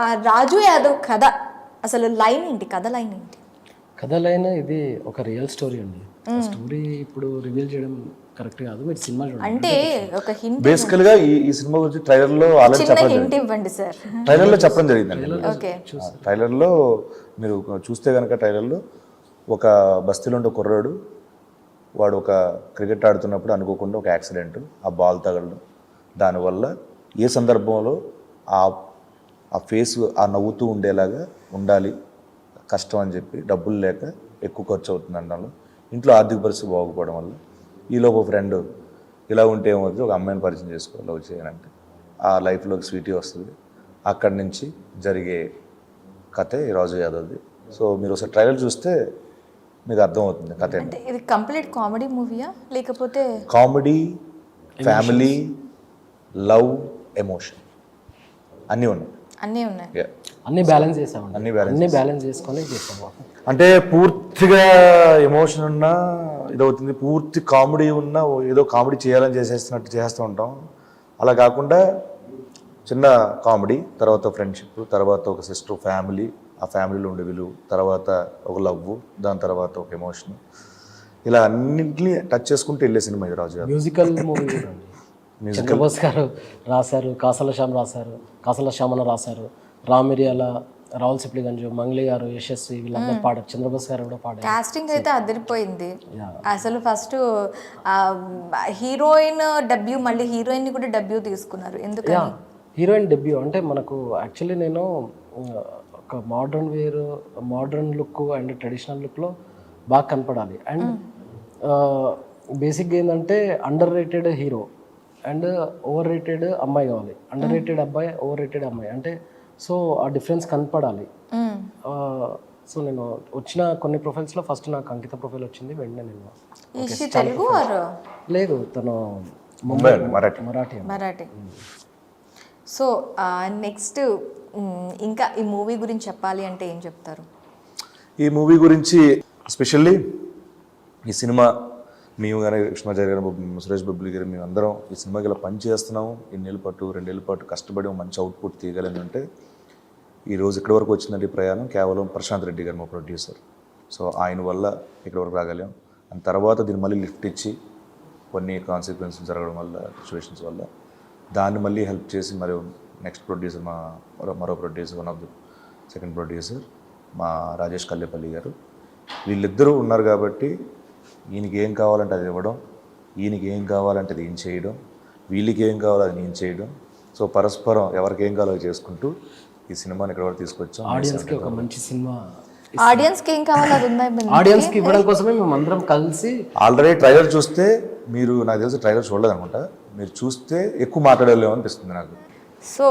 రాజు యాదవ్ కథ అసలు లైన్ ఏంటి? కథ లైన్ ఏంటి? కథ లైన్ ఇది ఒక రియల్ స్టోరీ అండి. స్టోరీ ఇప్పుడు రివీల్ చేయడం కరెక్ట్ కాదు. మీరు సినిమా చూడండి. అంటే ఒక హింట్, బేసికల్ గా ఈ సినిమా గురించి ట్రైలర్ లో ఆల్రెడీ చిన్న చెప్పడం హింట్ ఇవ్వండి సార్. ట్రైలర్ లో చెప్పడం జరిగిందండి. ఓకే, ట్రైలర్ లో మీరు చూస్తే కనుక ట్రైలర్ లో ఒక బస్తీలో ఉండే కుర్రాడు, వాడు ఒక క్రికెట్ ఆడుతున్నప్పుడు అనుకోకుండా ఒక యాక్సిడెంట్, ఆ బాల్ తగలడం, దానివల్ల ఏ సందర్భంలో ఆ ఫేస్ ఆ నవ్వుతూ ఉండేలాగా ఉండాలి, కష్టం అని చెప్పి డబ్బులు లేక ఎక్కువ ఖర్చు అవుతుంది అనడంలో ఇంట్లో ఆర్థిక పరిస్థితి బాగుపడడం వల్ల ఈలోపు ఫ్రెండ్ ఇలా ఉంటే ఏమవుతుంది, ఒక అమ్మాయిని పరిచయం చేసుకోవాలి, లవ్ చేయాలంటే ఆ లైఫ్లోకి స్వీటీ వస్తుంది. అక్కడి నుంచి జరిగే కథే ఈ రాజు యాదవ్ది. సో మీరు ఒకసారి ట్రైలర్ చూస్తే మీకు అర్థమవుతుంది కథ ఏంటి. అంటే ఇది కంప్లీట్ కామెడీ మూవీయా లేకపోతే కామెడీ, ఫ్యామిలీ, లవ్, ఎమోషన్ అన్నీ ఉన్నాయి. అన్నీ ఉన్నాయి. Yeah. అన్ని బ్యాలెన్స్ చేసామండి. అన్ని balance అన్ని బ్యాలెన్స్ చేసుకొని చేసాము. అంటే పూర్తిగా ఎమోషన్ ఉన్నా ఇదవుతుంది, పూర్తి కామెడీ ఉన్నా ఏదో కామెడీ చేయాలని చేసేస్తున్నట్టు చేస్తూ ఉంటాం. అలా కాకుండా చిన్న కామెడీ, తర్వాత ఫ్రెండ్షిప్, తర్వాత ఒక సిస్టర్, ఫ్యామిలీ, ఆ ఫ్యామిలీలో ఉండే విలువ, తర్వాత ఒక లవ్, దాని తర్వాత ఒక ఎమోషన్, ఇలా అన్నింటినీ టచ్ చేసుకుంటూ వెళ్ళే సినిమా ఇది రాజు గారు. మ్యూజికల్ మూవీ చూడండి. చంద్రబోస్ గారు రాశారు, కాసల శ్యామ్ రాశారు, కాసల శ్యామన రాశారు, రామిరియాల, రాహుల్ సిప్లిగంజు, మంగ్లీ గారు, యశస్వి, వీళ్ళందరూ పాడారు. చంద్రబోస్ గారు కూడా పాడారు. కాస్టింగ్ అయితే అదిరిపోయింది. అసలు ఫస్ట్ హీరోయిన్ డెబ్యూ, మళ్ళీ హీరోయిన్ కూడా డెబ్యూ తీసుకున్నారు. ఎందుకని హీరోయిన్ డెబ్యూ అంటే మనకు యాక్చువల్లీ నేను ఒక మోడర్న్ లుక్ అండ్ ట్రెడిషనల్ లుక్లో బాగా కనపడాలి. అండ్ బేసిక్గా ఏంటంటే under rated hero and over rated అమ్మాయి కావాలి. అండర్ రేటెడ్ అబ్బాయి, ఓవర్ రేటెడ్ అమ్మాయి, అంటే సో ఆ డిఫరెన్స్ కనపడాలి. సో నేను వచ్చిన కొన్ని ప్రొఫైల్స్లో ఫస్ట్ నాకు అంకిత ప్రొఫైల్ వచ్చింది. వెంటనే నేను తెలుగు లేదు, తను ముంబై మరాఠీ. సో నెక్స్ట్ ఇంకా ఈ మూవీ గురించి చెప్పాలి అంటే ఏం చెప్తారు? ఈ మూవీ గురించి ఎస్పెషల్లీ ఈ సినిమా మేము కానీ కృష్ణాచారి గారు, సురేష్ బొబ్బులి గారు, మేము అందరం ఈ సినిమాకి ఇలా పని చేస్తున్నాము. 2 ఏళ్ళ పాటు కష్టపడి మంచి అవుట్పుట్ తీయగలిగిందంటే ఈరోజు ఇక్కడి వరకు వచ్చిందంటే ప్రయాణం కేవలం ప్రశాంత్ రెడ్డి గారు, మా ప్రొడ్యూసర్. సో ఆయన వల్ల ఇక్కడి వరకు రాగలిగాం. అండ్ తర్వాత దీన్ని మళ్ళీ లిఫ్ట్ ఇచ్చి కొన్ని కాన్సిక్వెన్సెస్ జరగడం వల్ల, సిచ్యువేషన్స్ వల్ల దాన్ని మళ్ళీ హెల్ప్ చేసి మరి నెక్స్ట్ ప్రొడ్యూసర్, మరో producer, one of the second producer మా రాజేష్ కల్లేపల్లి గారు, వీళ్ళిద్దరూ ఉన్నారు కాబట్టి ఈయనకి ఏం కావాలంటే అది ఇవ్వడం, ఈయనకి ఏం కావాలంటే అది ఏం చేయడం, వీళ్ళకి ఏం కావాలో అది నేను చేయడం. సో పరస్పరం ఎవరికి ఏం కావాలో చేసుకుంటూ ఈ సినిమాని ఇక్కడ వరకు తీసుకొచ్చాం. ఆడియన్స్కి ఒక మంచి సినిమా, ఆడియన్స్కి ఏం కావాలో అది ఉందా ఆడియన్స్కి ఇవ్వడం కోసమే మేము అందరం కలిసి. ఆల్రెడీ ట్రైలర్ చూస్తే మీరు, నాకు తెలిసి ట్రైలర్ చూడలేదు అనుకుంటా, మీరు చూస్తే ఎక్కువ మాట్లాడలేమో అనిపిస్తుంది నాకు. సో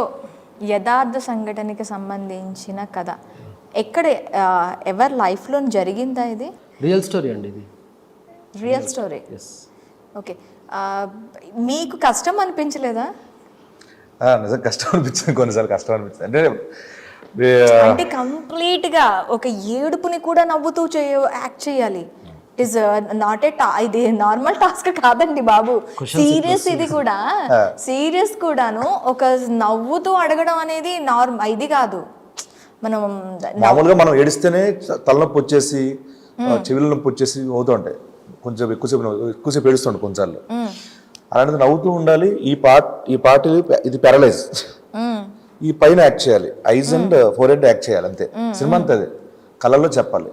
యథార్థ సంఘటనకి సంబంధించిన కథ ఎక్కడ, ఎవరి లైఫ్లో జరిగిందా? ఇది రియల్ స్టోరీ అండి. ఇది రియల్ స్టోరీ. ఓకే, మీకు కష్టం అనిపించలేదా? నిజంగా కష్టం అనిపించింది, కొన్నిసార్లు కష్టం అనిపించింది. అంటే కంప్లీట్ గా ఒక ఏడుపుని కూడా నవ్వుతూ యాక్ట్ చేయాలి. ఇట్ ఈస్ నాట్ ఇది నార్మల్ టాస్క్ కాదండి బాబు, సీరియస్. ఇది కూడా సీరియస్ కూడాను. ఒక నవ్వుతూ అడగడం అనేది ఇది కాదు. మనం మామూలుగా మనం ఏడిస్తేనే తలనొప్పి వచ్చేసి, చెవుల నొప్పి వచ్చేసి అవుతూ ఉంటాయి, కొంచెం ఎక్కువసేపు ఏడుస్తుండే కొన్నిసార్లు. అలాంటిది నవ్వుతూ ఉండాలి. ఈ పార్ట్ ఇది పారలైజ్, ఈ పైన యాక్ట్ చేయాలి, eyes and forehead act చేయాలి, అంతే. సినిమా అంతే, అది కళ్ళల్లో చెప్పాలి.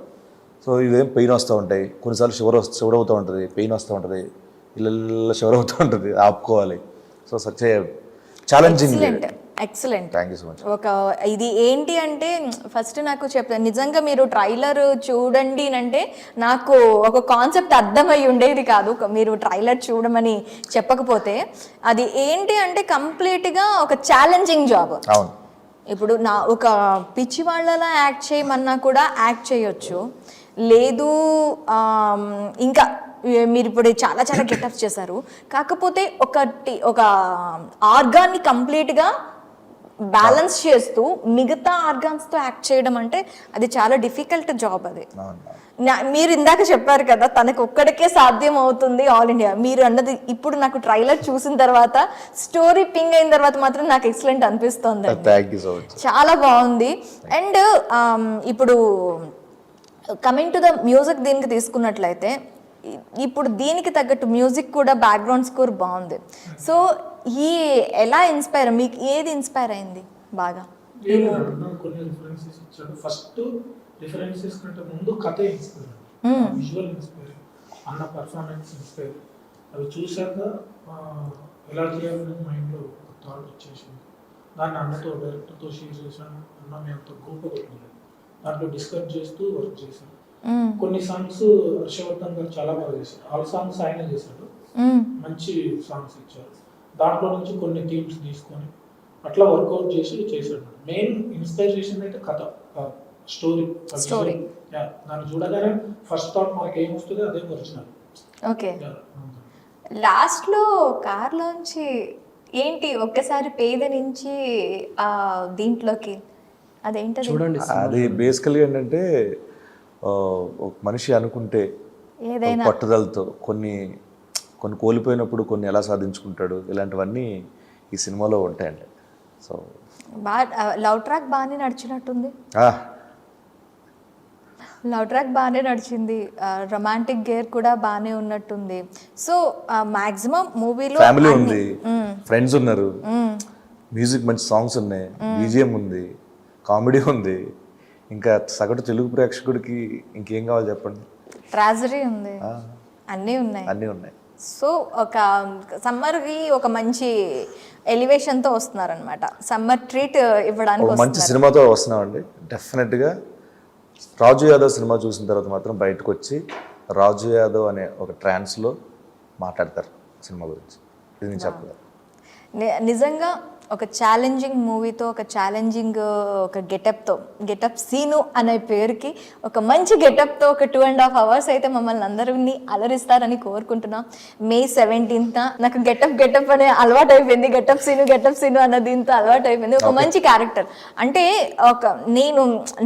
సో ఇదేం పెయిన్ వస్తూ ఉంటాయి, కొన్నిసార్లు షివర్ అవుతూ ఉంటుంది, పెయిన్ వస్తూ ఉంటుంది, ఇళ్ళ షివర్ అవుతూ ఉంటుంది, ఆపుకోవాలి. So such challenging. Excellent. Thank you so much. ఒక ఇది ఏంటి అంటే ఫస్ట్ నాకు చెప్తాను, నిజంగా మీరు ట్రైలర్ చూడండి అంటే నాకు ఒక కాన్సెప్ట్ అర్థమై ఉండేది కాదు మీరు ట్రైలర్ చూడమని చెప్పకపోతే. అది ఏంటి అంటే కంప్లీట్గా ఒక ఛాలెంజింగ్ జాబ్. అవును. ఇప్పుడు ఒక పిచ్చి వాళ్ళలా యాక్ట్ చేయమన్నా కూడా యాక్ట్ చేయొచ్చు, లేదు ఇంకా మీరు ఇప్పుడు చాలా చాలా గెటప్స్ చేశారు. కాకపోతే ఒక ఆర్గాన్ని కంప్లీట్గా బ్యాలెన్స్ చేస్తూ మిగతా ఆర్గాన్స్ తో యాక్ట్ చేయడం అంటే అది చాలా డిఫికల్ట్ జాబ్ అది. మీరు ఇందాక చెప్పారు కదా తనకు ఒక్కడికే సాధ్యం అవుతుంది ఆల్ ఇండియా, మీరు అన్నది ఇప్పుడు నాకు ట్రైలర్ చూసిన తర్వాత స్టోరీ పింగ్ అయిన తర్వాత మాత్రం నాకు ఎక్సలెంట్ అనిపిస్తుంది. చాలా బాగుంది. అండ్ ఇప్పుడు కమింగ్ టు ద మ్యూజిక్ దీనికి తీసుకున్నట్లయితే ఇప్పుడు దీనికి తగ్గట్టు మ్యూజిక్ కూడా బ్యాక్గ్రౌండ్ స్కోర్ బాగుంది. సో ఈ ఎలా ఇన్స్పైర్, మీకు ఏది ఇన్స్పైర్ అయింది బాగా? కొన్ని రిఫరెన్సెస్ ఇచ్చాడు. ఫస్ట్ రిఫరెన్సెస్ కంటే ముందు కథ ఇన్స్పైర్, విజువల్ ఇన్స్పైర్, అన్న పర్ఫార్మెన్స్ ఇన్స్పైర్. అవి చూశాక ఎలా చేయాలని మైండ్లో థాట్ వచ్చేసింది. దాన్ని అన్నతో డైరెక్టర్తో షేర్ చేశాను. అన్న మీ అంత గొప్పగా పెట్టలేదు, దాంట్లో డిస్కస్ చేస్తూ వర్క్ చేశాను. కొన్ని సాంగ్స్ హర్షవర్ధన్ గారు చాలా బాగా చేశారు. ఆల్ సాంగ్స్ ఆయన చేశాడు, మంచి సాంగ్స్ ఇచ్చారు. దాంట్లో నుంచి కొన్ని థీమ్స్ తీసుకొని అట్లా వర్కౌట్ చేసి చేశాడు. మెయిన్ ఇన్స్పైరేషన్ అయితే కథ, స్టోరీ. దాన్ని చూడగానే ఫస్ట్ థాట్ మనకి ఏం వస్తుంది అదే ఒరిజినల్. ఓకే, లాస్ట్ లో కార్ లోంచి ఏంటి ఒక్కసారి పేద నుంచి దీంట్లోకి అదేంటది చూడండి. అది బేసికల్గా ఏంటంటే ఒక మనిషి అనుకుంటే ఏదైనా పట్టుదలతో కొన్ని కోల్పోయినప్పుడు కొన్ని ఎలా సాధించుకుంటాడు, ఇలాంటివన్నీ ఈ సినిమాలో ఉంటాయండి. సో లవ్ ట్రాక్ బాగానే నడిచినట్టుంది. లవ్ ట్రాక్ బాగానే నడిచింది, రొమాంటిక్ గేర్ కూడా బాగానే ఉన్నట్టుంది. సో మాక్సిమం మూవీలో ఫ్యామిలీ ఉంది, ఫ్రెండ్స్ ఉన్నారు, మ్యూజిక్ మంచి సాంగ్స్ ఉన్నాయి, బీజిఎం ఉంది, కామెడీ ఉంది. ఇంకా సగటు తెలుగు ప్రేక్షకుడికి ఇంకేం కావాలి చెప్పండి? ట్రాజడీ ఉంది, అన్నీ ఉన్నాయి. సో ఒక సమ్మర్కి ఒక మంచి ఎలివేషన్తో వస్తున్నారనమాట. సమ్మర్ ట్రీట్ ఇవ్వడానికి మంచి సినిమాతో వస్తున్నామండి. డెఫినెట్గా రాజు యాదవ్ సినిమా చూసిన తర్వాత మాత్రం బయటకు వచ్చి రాజు యాదవ్ అనే ఒక ట్రాన్స్లో మాట్లాడతారు సినిమా గురించి. ఇది నేను చెప్పగలను. నిజంగా ఒక ఛాలెంజింగ్ మూవీతో, ఒక ఛాలెంజింగ్ ఒక గెటప్ సీను అనే పేరుకి ఒక మంచి గెటప్తో ఒక 2.5 hours అయితే మమ్మల్ని అందరినీ అలరిస్తారని కోరుకుంటున్నాం. May 17th నాకు గెటప్ అనే అలవాటు అయిపోయింది. గెటప్ సీను అన్న దీంతో అలవాటు అయిపోయింది. ఒక మంచి క్యారెక్టర్ అంటే నేను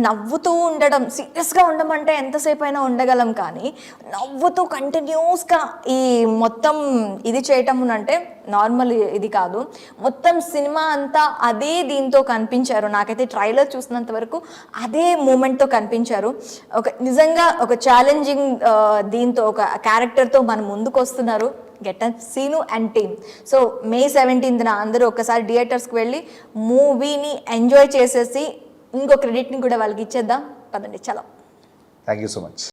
నవ్వుతూ ఉండడం, సీరియస్గా ఉండమంటే ఎంతసేపు అయినా ఉండగలం, కానీ నవ్వుతూ కంటిన్యూస్గా ఈ మొత్తం ఇది చేయటం అంటే నార్మల్ ఇది కాదు. మొత్తం సినిమా అంతా అదే దీంతో కనిపించారు. నాకైతే ట్రైలర్ చూసినంత వరకు అదే మూమెంట్తో కనిపించారు. నిజంగా ఒక ఛాలెంజింగ్ దీంతో ఒక క్యారెక్టర్తో మన ముందుకు వస్తున్నారు getup Seenu and team. So May 17th అందరూ ఒకసారి థియేటర్స్కి వెళ్ళి మూవీని ఎంజాయ్ చేసేసి ఇంకో క్రెడిట్ని కూడా వాళ్ళకి ఇచ్చేద్దాం పదండి. చలో, థ్యాంక్ యూ సో మచ్.